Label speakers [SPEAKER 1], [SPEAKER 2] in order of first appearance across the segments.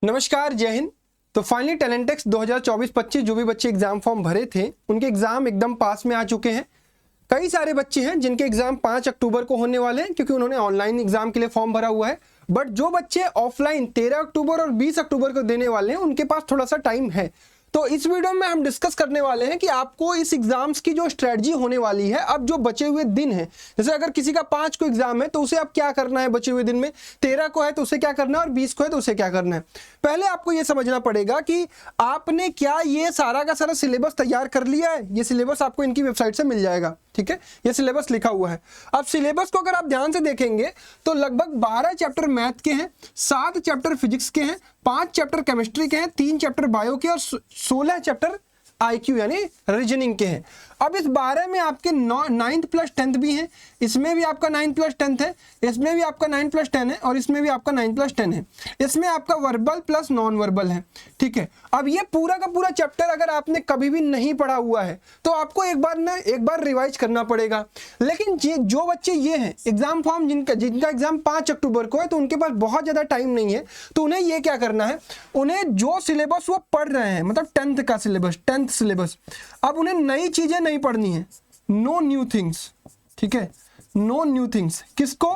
[SPEAKER 1] नमस्कार, जय हिंद। तो फाइनली टैलेंटेक्स 2024-25 जो भी बच्चे एग्जाम फॉर्म भरे थे उनके एग्जाम एकदम पास में आ चुके हैं। कई सारे बच्चे हैं जिनके एग्जाम 5 अक्टूबर को होने वाले हैं क्योंकि उन्होंने ऑनलाइन एग्जाम के लिए फॉर्म भरा हुआ है। बट जो बच्चे ऑफलाइन 13 अक्टूबर और 20 अक्टूबर को देने वाले हैं उनके पास थोड़ा सा टाइम है। तो इस वीडियो में हम डिस्कस करने वाले हैं कि आपको इस एग्जाम्स की जो स्ट्रेटजी होने वाली है, अब जो बचे हुए दिन हैं, जैसे अगर किसी का 5 को एग्जाम है तो उसे अब क्या करना है बचे हुए दिन में, 13 को है तो उसे क्या करना है और 20 को है तो उसे क्या करना है। पहले आपको यह समझना पड़ेगा कि आपने क्या ये सारा का सारा सिलेबस तैयार कर लिया है। ये सिलेबस आपको इनकी वेबसाइट से मिल जाएगा, ठीक है। ये सिलेबस लिखा हुआ है। अब सिलेबस को अगर आप ध्यान से देखेंगे तो लगभग 12 चैप्टर मैथ के हैं, 7 चैप्टर फिजिक्स के हैं, 5 चैप्टर केमिस्ट्री के हैं, 3 चैप्टर बायो के और 16 चैप्टर आईक्यू यानी रीजनिंग के हैं। अब इस 12 में आपके 9th प्लस 10th भी हैं, इसमें भी आपका 9th प्लस 10th है, इसमें भी आपका 9 प्लस 10 है और इसमें भी आपका 9 प्लस 10 है। इसमें आपका वर्बल प्लस नॉन वर्बल है, ठीक है। अब ये पूरा का पूरा चैप्टर अगर आपने कभी भी नहीं पढ़ा हुआ है तो आपको एक बार रिवाइज करना पड़ेगा। लेकिन जो बच्चे ये हैं एग्जाम फॉर्म जिनका एग्जाम 5 अक्टूबर को है तो उनके पास बहुत ज़्यादा टाइम नहीं है, तो उन्हें ये क्या करना है, उन्हें जो सिलेबस वो पढ़ रहे हैं, मतलब 10th का सिलेबस, 10th सिलेबस, अब उन्हें नई चीज़ें नहीं पढ़नी है। नो न्यू थिंग्स, ठीक है, नो न्यू थिंग्स। किसको?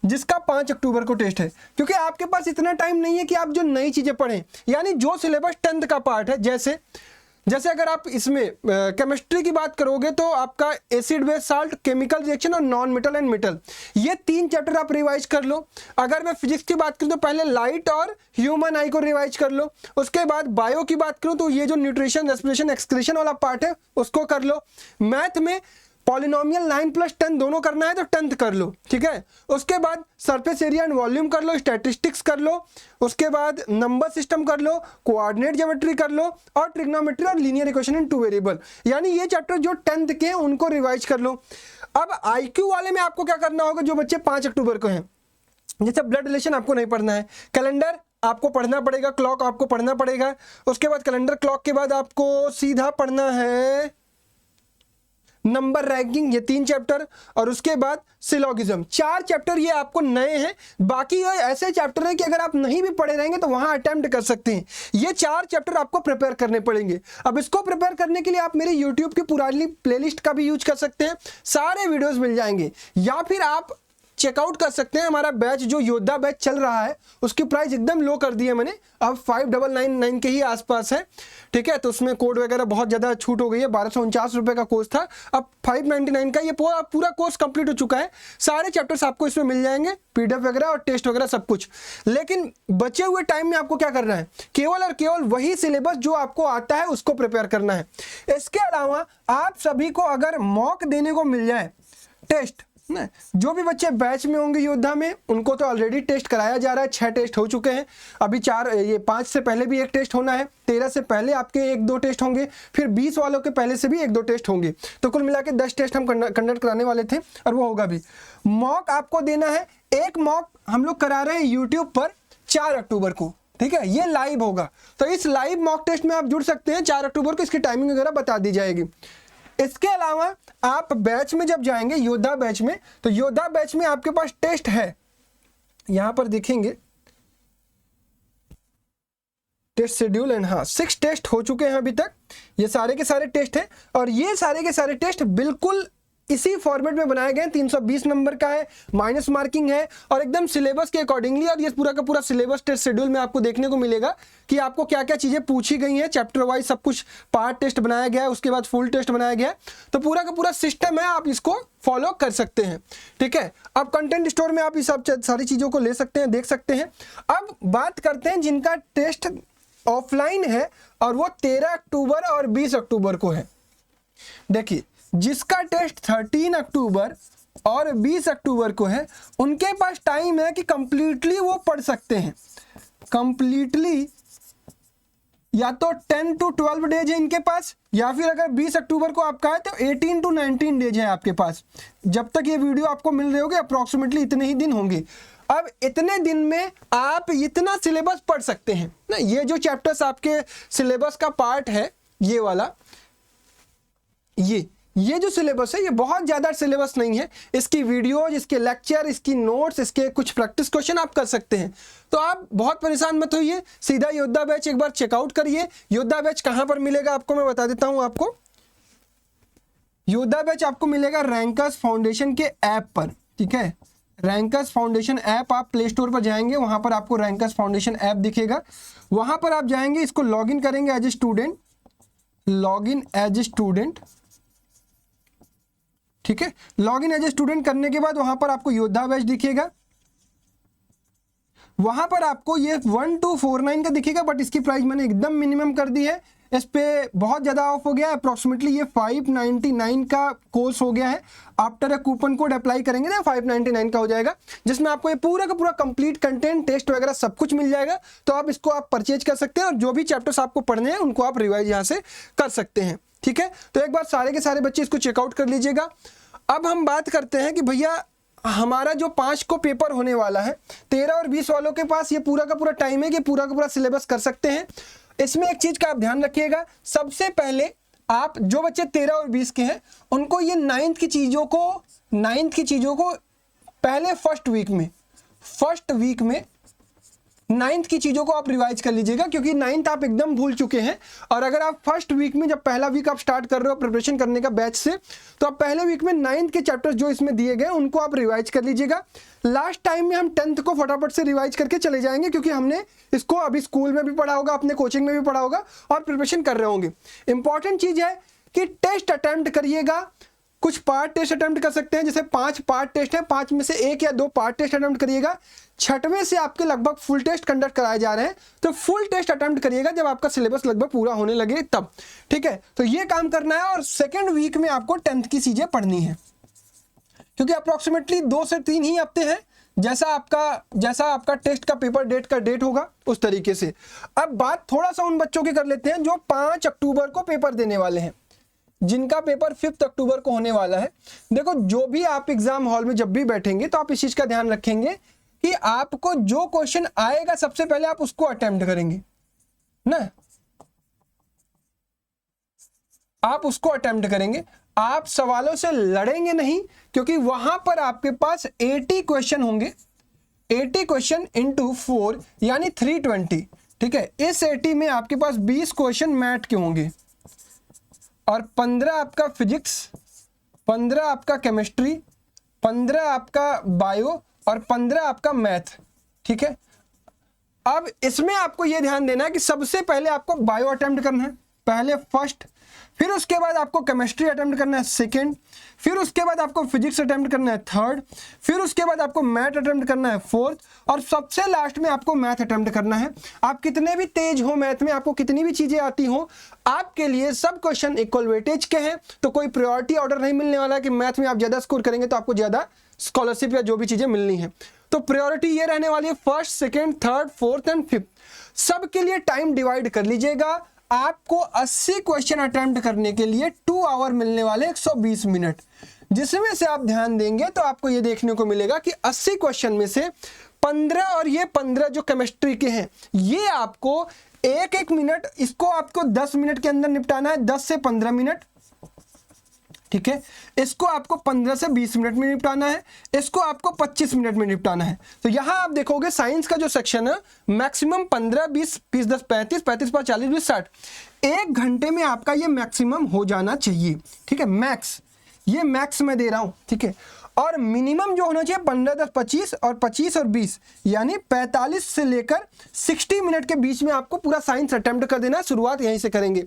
[SPEAKER 1] जिसका 5 अक्टूबर को टेस्ट है, क्योंकि आपके पास इतना टाइम नहीं है कि आप जो नई चीजें पढ़ें। यानी जो सिलेबस 10th का पार्ट है, जैसे अगर आप इसमें केमिस्ट्री की बात करोगे तो आपका acid base salt, chemical reaction और नॉन मेटल एंड मेटल, ये 3 चैप्टर आप रिवाइज कर लो। अगर मैं फिजिक्स की बात करूं तो पहले लाइट और ह्यूमन आई को रिवाइज कर लो। उसके बाद बायो की बात करूं तो ये जो न्यूट्रिशन, रेस्पिरेशन, एक्सक्रीशन वाला पार्ट है उसको कर लो। मैथ में पॉलिनोमियल 9 प्लस 10 दोनों करना है तो 10th कर लो, ठीक है। उसके बाद सरफेस एरिया एंड वॉल्यूम कर लो, स्टैटिस्टिक्स कर लो, उसके बाद नंबर सिस्टम कर लो, कोऑर्डिनेट ज्योमेट्री कर लो और ट्रिग्नोमेट्री और लीनियर इक्वेशन इन 2 वेरिएबल। यानी ये चैप्टर जो 10th के हैं उनको रिवाइज कर लो। अब आईक्यू वाले में आपको क्या करना होगा, जो बच्चे 5 अक्टूबर को हैं, जैसे ब्लड रिलेशन आपको नहीं पढ़ना है, कैलेंडर आपको पढ़ना पड़ेगा, क्लॉक आपको पढ़ना पड़ेगा। उसके बाद कैलेंडर क्लॉक के बाद आपको सीधा पढ़ना है नंबर रैंकिंग, ये 3 चैप्टर, और उसके बाद सिलोगिज्म। 4 चैप्टर ये आपको नए हैं। बाकी ये ऐसे चैप्टर हैं कि अगर आप नहीं भी पढ़े रहेंगे तो वहां अटेम्प्ट कर सकते हैं। ये 4 चैप्टर आपको प्रिपेयर करने पड़ेंगे। अब इसको प्रिपेयर करने के लिए आप मेरे यूट्यूब की पुरानी प्लेलिस्ट का भी यूज कर सकते हैं, सारे वीडियोस मिल जाएंगे, या फिर आप चेकआउट कर सकते हैं हमारा बैच जो योद्धा बैच चल रहा है, उसकी प्राइस एकदम लो कर दी है मैंने, अब 5999 के ही आसपास है, ठीक है। तो उसमें कोड वगैरह बहुत ज़्यादा छूट हो गई है। 1249 रुपये का कोर्स था, अब 599 का ये पूरा कोर्स कंप्लीट हो चुका है। सारे चैप्टर्स आपको इसमें मिल जाएंगे, PDF वगैरह और टेस्ट वगैरह सब कुछ। लेकिन बचे हुए टाइम में आपको क्या करना है, केवल और केवल वही सिलेबस जो आपको आता है उसको प्रिपेयर करना है। इसके अलावा आप सभी को अगर मॉक देने को मिल जाए, टेस्ट ना, जो भी बच्चे बैच में होंगे योद्धा में उनको तो ऑलरेडी टेस्ट कराया जा रहा है। 6 टेस्ट हो चुके हैं, अभी 5 से पहले भी 1 टेस्ट होना है, 13 से पहले आपके 1-2 टेस्ट होंगे, फिर 20 वालों के पहले से भी 1-2 टेस्ट होंगे। तो कुल मिला के 10 टेस्ट हम कंडक्ट कराने वाले थे और वो होगा भी। मॉक आपको देना है, एक मॉक हम लोग करा रहे हैं यूट्यूब पर 4 अक्टूबर को, ठीक है, ये लाइव होगा। तो इस लाइव मॉक टेस्ट में आप जुड़ सकते हैं 4 अक्टूबर को, इसकी टाइमिंग वगैरह बता दी जाएगी। इसके अलावा आप बैच में जब जाएंगे योद्धा बैच में, तो योद्धा बैच में आपके पास टेस्ट है, यहां पर देखेंगे टेस्ट शेड्यूल एंड, हाँ 6 टेस्ट हो चुके हैं अभी तक। ये सारे के सारे टेस्ट हैं और ये सारे के सारे टेस्ट बिल्कुल इसी फॉर्मेट में बनाए गए हैं। 320 नंबर का है, माइनस मार्किंग है और एकदम सिलेबस के अकॉर्डिंगली। और ये पूरा का पूरा सिलेबस टेस्ट शेड्यूल में आपको देखने को मिलेगा कि आपको क्या क्या चीज़ें पूछी गई हैं, चैप्टर वाइज सब कुछ पार्ट टेस्ट बनाया गया है, उसके बाद फुल टेस्ट बनाया गया है। तो पूरा का पूरा सिस्टम है, आप इसको फॉलो कर सकते हैं, ठीक है। अब कंटेंट स्टोर में आप इस सब सारी चीज़ों को ले सकते हैं, देख सकते हैं। अब बात करते हैं जिनका टेस्ट ऑफलाइन है और वो 13 अक्टूबर और 20 अक्टूबर को है। देखिए, जिसका टेस्ट 13 अक्टूबर और 20 अक्टूबर को है उनके पास टाइम है कि कंप्लीटली वो पढ़ सकते हैं। कंप्लीटली या तो 10 to 12 डेज है इनके पास, या फिर अगर 20 अक्टूबर को आपका है तो 18 to 19 डेज है आपके पास। जब तक ये वीडियो आपको मिल रहे होगे अप्रॉक्सीमेटली इतने ही दिन होंगे। अब इतने दिन में आप इतना सिलेबस पढ़ सकते हैं ना। ये जो चैप्टर्स आपके सिलेबस का पार्ट है, ये वाला, ये जो सिलेबस है ये बहुत ज़्यादा सिलेबस नहीं है, इसकी वीडियोज, इसके लेक्चर, इसकी नोट्स, इसके कुछ प्रैक्टिस क्वेश्चन आप कर सकते हैं। तो आप बहुत परेशान मत होइए, सीधा योद्धा बैच एक बार चेकआउट करिए। योद्धा बैच कहाँ पर मिलेगा आपको मैं बता देता हूँ आपको। योद्धा बैच आपको मिलेगा रैंकर्स फाउंडेशन के ऐप पर, ठीक है। रैंकर्स फाउंडेशन ऐप, आप प्ले स्टोर पर जाएंगे, वहाँ पर आपको रैंकर्स फाउंडेशन ऐप दिखेगा, वहाँ पर आप जाएंगे, इसको लॉगिन करेंगे as a student, login as a student, ठीक है। लॉगिन एज ए स्टूडेंट करने के बाद वहां पर आपको योद्धा बैच दिखेगा, वहां पर आपको ये 1249 का दिखेगा, बट इसकी प्राइस मैंने एकदम मिनिमम कर दी है, इस पे बहुत ज़्यादा ऑफ हो गया है। अप्रॉक्सीमेटली ये 599 का कोर्स हो गया है। After a coupon code apply करेंगे ना 599 का हो जाएगा, जिसमें आपको ये पूरा का पूरा कंप्लीट कंटेंट, टेस्ट वगैरह सब कुछ मिल जाएगा। तो आप इसको आप परचेज कर सकते हैं और जो भी चैप्टर्स आपको पढ़ने हैं उनको आप रिवाइज यहाँ से कर सकते हैं, ठीक है। तो एक बार सारे के सारे बच्चे इसको चेकआउट कर लीजिएगा। अब हम बात करते हैं कि भैया हमारा जो 5 को पेपर होने वाला है, 13 और 20 वालों के पास ये पूरा का पूरा टाइम है कि पूरा का पूरा सिलेबस कर सकते हैं। इसमें एक चीज का आप ध्यान रखिएगा, सबसे पहले आप जो बच्चे 13 और 20 के हैं उनको ये 9th की चीजों को पहले फर्स्ट वीक में 9th की चीज़ों को आप रिवाइज कर लीजिएगा, क्योंकि 9th आप एकदम भूल चुके हैं। और अगर आप फर्स्ट वीक में, जब पहला वीक आप स्टार्ट कर रहे हो प्रिपरेशन करने का बैच से, तो आप पहले वीक में 9th के चैप्टर्स जो इसमें दिए गए उनको आप रिवाइज कर लीजिएगा। लास्ट टाइम में हम 10th को फटाफट से रिवाइज करके चले जाएंगे, क्योंकि हमने इसको अभी स्कूल में भी पढ़ा होगा, अपने कोचिंग में भी पढ़ा होगा और प्रिपरेशन कर रहे होंगे। इंपॉर्टेंट चीज़ है कि टेस्ट अटेम्प्ट करिएगा। कुछ पार्ट टेस्ट अटेम्प्ट कर सकते हैं, जैसे 5 पार्ट टेस्ट है, 5 में से 1 या 2 पार्ट टेस्ट अटेम्प्ट करिएगा। 6वें से आपके लगभग फुल टेस्ट कंडक्ट कराए जा रहे हैं, तो फुल टेस्ट अटेम्प्ट करिएगा जब आपका सिलेबस लगभग पूरा होने लगे तब, ठीक है। तो ये काम करना है। और सेकेंड वीक में आपको 10th की चीजें पढ़नी है, क्योंकि अप्रॉक्सीमेटली 2 से 3 ही हफ्ते हैं, जैसा आपका टेस्ट का पेपर डेट होगा उस तरीके से। अब बात थोड़ा सा उन बच्चों की कर लेते हैं जो 5 अक्टूबर को पेपर देने वाले हैं, जिनका पेपर 5 अक्टूबर को होने वाला है। देखो, जो भी आप एग्जाम हॉल में जब भी बैठेंगे तो आप इस चीज का ध्यान रखेंगे कि आपको जो क्वेश्चन आएगा सबसे पहले आप उसको अटेम्प्ट करेंगे ना, आप उसको अटेम्प्ट करेंगे। आप सवालों से लड़ेंगे नहीं, क्योंकि वहां पर आपके पास 80 क्वेश्चन होंगे, 80 क्वेश्चन इंटू 4 यानी 320, ठीक है। इस 80 में आपके पास 20 क्वेश्चन मैथ के होंगे और 15 आपका फिजिक्स, 15 आपका केमिस्ट्री, 15 आपका बायो और 15 आपका मैथ, ठीक है। अब इसमें आपको यह ध्यान देना है कि सबसे पहले आपको बायो अटेम्प्ट करना है, पहले फर्स्ट, फिर उसके बाद आपको केमिस्ट्री अटेम्प्ट करना है सेकंड, फिर उसके बाद आपको फिजिक्स अटेम्प्ट करना है थर्ड, फिर उसके बाद आपको मैथ अटेम्प्ट करना है फोर्थ, और सबसे लास्ट में आपको मैथ अटेम्प्ट करना है। आप कितने भी तेज हो मैथ में, आपको कितनी भी चीजें आती हो, आपके लिए सब क्वेश्चन इक्वल वेटेज के हैं। तो कोई प्रायोरिटी ऑर्डर नहीं मिलने वाला कि मैथ में आप ज्यादा स्कोर करेंगे तो आपको ज्यादा स्कॉलरशिप या जो भी चीजें मिलनी है। तो प्रायोरिटी ये रहने वाली है first, second, third, fourth and fifth. सबके लिए टाइम डिवाइड कर लीजिएगा। आपको 80 क्वेश्चन अटेम्प्ट करने के लिए 2 आवर मिलने वाले 120 मिनट, जिसमें से आप ध्यान देंगे तो आपको ये देखने को मिलेगा कि 80 क्वेश्चन में से 15 और ये 15 जो केमिस्ट्री के हैं, ये आपको 1-1 मिनट, इसको आपको 10 मिनट के अंदर निपटाना है, 10 से 15 मिनट, ठीक है। इसको आपको 15 से 20 मिनट में निपटाना है, इसको आपको 25 मिनट में निपटाना है। तो यहां आप देखोगे साइंस का जो सेक्शन है मैक्सिमम 15, 20, 20, 10, 35, 35, 40, 20, 60, 1 घंटे में आपका ये मैक्सिमम हो जाना चाहिए, ठीक है। मैक्स, ये मैक्स मैं दे रहा हूं, ठीक है। और मिनिमम जो होना चाहिए 15, 10, 25 और 25 और 20 यानी 45 से लेकर 60 मिनट के बीच में आपको पूरा साइंस अटेम्प्ट कर देना है। शुरुआत यहीं से करेंगे।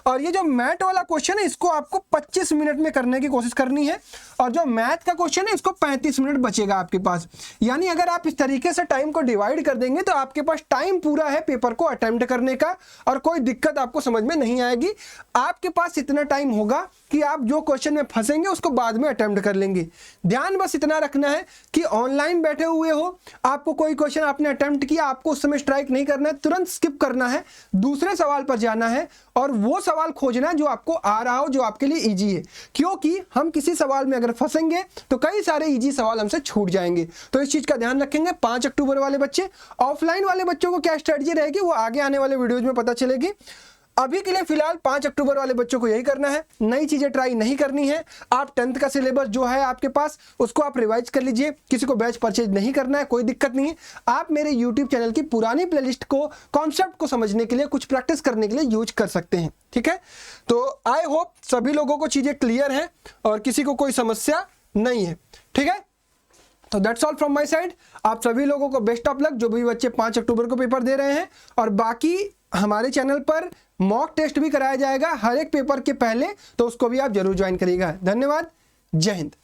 [SPEAKER 1] और ये जो मैथ वाला क्वेश्चन है इसको आपको 25 मिनट में करने की कोशिश करनी है, और जो मैथ का क्वेश्चन है इसको 35 मिनट बचेगा आपके पास। यानी अगर आप इस तरीके से टाइम को डिवाइड कर देंगे तो आपके पास टाइम पूरा है पेपर को अटेम्प्ट करने का, और कोई दिक्कत आपको समझ में नहीं आएगी। आपके पास इतना टाइम होगा कि आप जो क्वेश्चन में फंसेंगे उसको बाद में अटेम्प्ट कर लेंगे। ध्यान बस इतना रखना है कि ऑनलाइन बैठे हुए हो, आपको कोई क्वेश्चन आपने अटेम्प्ट किया, आपको उस समय स्ट्राइक नहीं करना है, तुरंत स्किप करना है, दूसरे सवाल पर जाना है और वो सवाल खोजना है जो आपको आ रहा हो, जो आपके लिए इजी है। क्योंकि हम किसी सवाल में अगर फंसेंगे तो कई सारे इजी सवाल हमसे छूट जाएंगे। तो इस चीज का ध्यान रखेंगे। 5 अक्टूबर वाले बच्चे, ऑफलाइन वाले बच्चों को क्या स्ट्रेटजी रहेगी वो आगे आने वाले वीडियोज में पता चलेगी। अभी के लिए फिलहाल 5 अक्टूबर वाले बच्चों को यही करना है, नई चीजें ट्राई नहीं करनी है। आप 10th का सिलेबस जो है आपके पास उसको आप रिवाइज कर लीजिए, किसी को बैच परचेज नहीं करना है, कोई दिक्कत नहीं है। आप मेरे यूट्यूब चैनल की पुरानी प्लेलिस्ट को, कॉन्सेप्ट को समझने के लिए, कुछ प्रैक्टिस करने के लिए यूज कर सकते हैं, ठीक है। तो आई होप सभी लोगों को चीजें क्लियर है और किसी को कोई समस्या नहीं है, ठीक है। तो that's all from my side. आप सभी लोगों को बेस्ट ऑफ लक, जो भी बच्चे 5 अक्टूबर को पेपर दे रहे हैं। और बाकी हमारे चैनल पर मॉक टेस्ट भी कराया जाएगा हर एक पेपर के पहले, तो उसको भी आप जरूर ज्वाइन करिएगा। धन्यवाद, जय हिंद।